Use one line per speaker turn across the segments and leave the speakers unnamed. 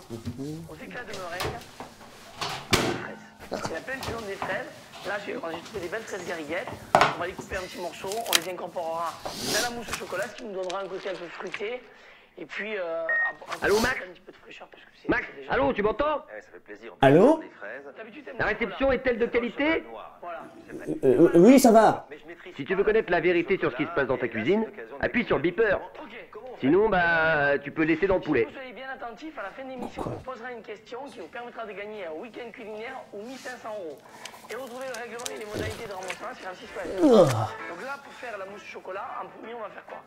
Aux éclats de meringue, fraises. Il y a plein de saisons des fraises. Là, j'ai trouvé des belles fraises gariguettes. On va les couper en petits morceaux. On les incorporera dans la mousse au chocolat, ce qui nous donnera un côté un peu fruité. Et puis,
allô, Max?
un petit peu de fraîcheur. Parce que
Max, déjà... allô, tu m'entends?
Ça fait plaisir.
Allô?
La réception est-elle de qualité?
Voilà.
Oui, ça va.
Si tu veux connaître la vérité sur ce qui se passe dans ta cuisine, appuie sur le beeper. Sinon, bah, tu peux laisser dans le poulet.
Si vous soyez bien attentifs, à la fin de l'émission, on vous posera une question qui vous permettra de gagner un week-end culinaire ou 1500 €. Et retrouvez le règlement et les modalités de remboursement sur un site web. Donc là, pour faire la mousse au chocolat, en premier, on va faire quoi?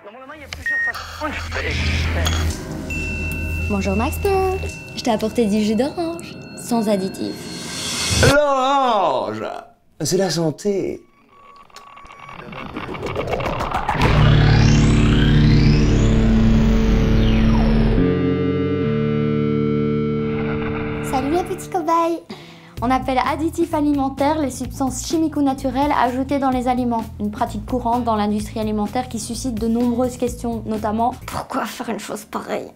Normalement, il y a plusieurs façons de faire.
Bonjour Maxpert, je t'ai apporté du jus d'orange, sans additifs.
L'orange, c'est la santé.
Salut les petits cobayes. On appelle additifs alimentaires les substances chimiques ou naturelles ajoutées dans les aliments. Une pratique courante dans l'industrie alimentaire qui suscite de nombreuses questions, notamment pourquoi faire une chose pareille?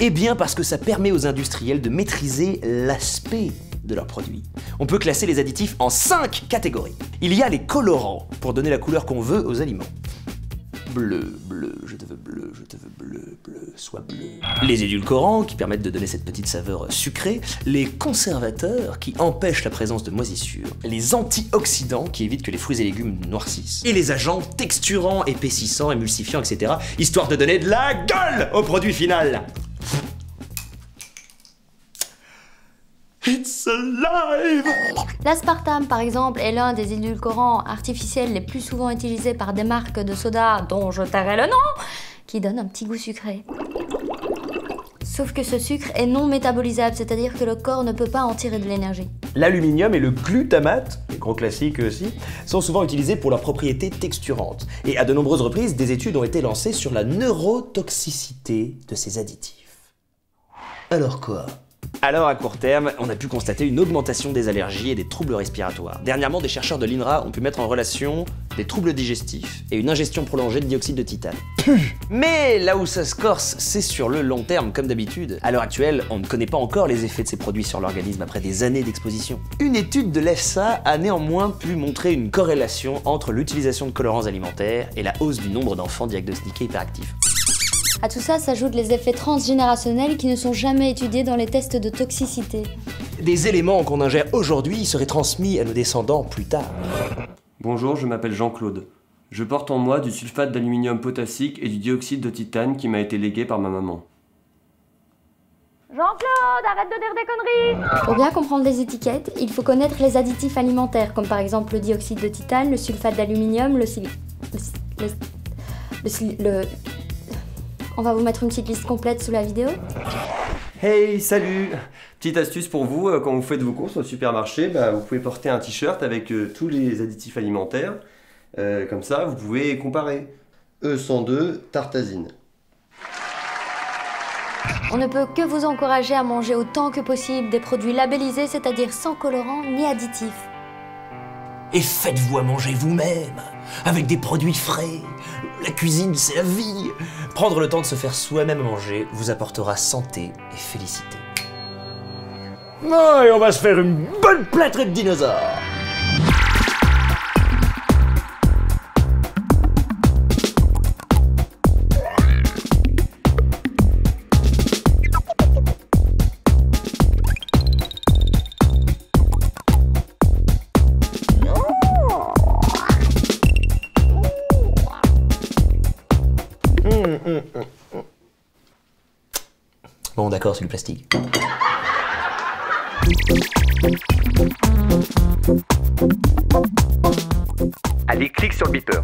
Eh bien parce que ça permet aux industriels de maîtriser l'aspect de leurs produits. On peut classer les additifs en 5 catégories. Il y a les colorants, pour donner la couleur qu'on veut aux aliments. Bleu, bleu, je te veux bleu, je te veux bleu, bleu, sois bleu. Les édulcorants, qui permettent de donner cette petite saveur sucrée. Les conservateurs, qui empêchent la présence de moisissures. Les antioxydants, qui évitent que les fruits et légumes noircissent. Et les agents texturants, épaississants, émulsifiants, etc. Histoire de donner de la gueule au produit final. It's alive!
L'aspartame, par exemple, est l'un des édulcorants artificiels les plus souvent utilisés par des marques de soda dont je tairai le nom, qui donne un petit goût sucré. Sauf que ce sucre est non métabolisable, c'est-à-dire que le corps ne peut pas en tirer de l'énergie.
L'aluminium et le glutamate, les gros classiques aussi, sont souvent utilisés pour leurs propriétés texturantes. Et à de nombreuses reprises, des études ont été lancées sur la neurotoxicité de ces additifs. Alors quoi? Alors à court terme, on a pu constater une augmentation des allergies et des troubles respiratoires. Dernièrement, des chercheurs de l'INRA ont pu mettre en relation des troubles digestifs et une ingestion prolongée de dioxyde de titane. Mais là où ça se corse, c'est sur le long terme, comme d'habitude. À l'heure actuelle, on ne connaît pas encore les effets de ces produits sur l'organisme après des années d'exposition. Une étude de l'EFSA a néanmoins pu montrer une corrélation entre l'utilisation de colorants alimentaires et la hausse du nombre d'enfants diagnostiqués hyperactifs.
À tout ça s'ajoutent les effets transgénérationnels qui ne sont jamais étudiés dans les tests de toxicité.
Des éléments qu'on ingère aujourd'hui seraient transmis à nos descendants plus tard.
Bonjour, je m'appelle Jean-Claude. Je porte en moi du sulfate d'aluminium potassique et du dioxyde de titane qui m'a été légué par ma maman.
Jean-Claude, arrête de dire des conneries! Pour bien comprendre les étiquettes, il faut connaître les additifs alimentaires, comme par exemple le dioxyde de titane, le sulfate d'aluminium, On va vous mettre une petite liste complète sous la vidéo.
Hey, salut! Petite astuce pour vous, quand vous faites vos courses au supermarché, vous pouvez porter un t-shirt avec tous les additifs alimentaires. Comme ça, vous pouvez comparer. E102, tartasine.
On ne peut que vous encourager à manger autant que possible des produits labellisés, c'est-à-dire sans colorants ni additifs.
Et faites-vous à manger vous-même, avec des produits frais. La cuisine, c'est la vie. Prendre le temps de se faire soi-même manger vous apportera santé et félicité. Oh, et on va se faire une bonne plâtrée de dinosaures. Bon, d'accord, c'est du plastique.
Allez, clique sur le beeper.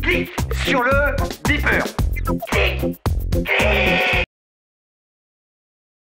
Clique sur le beeper.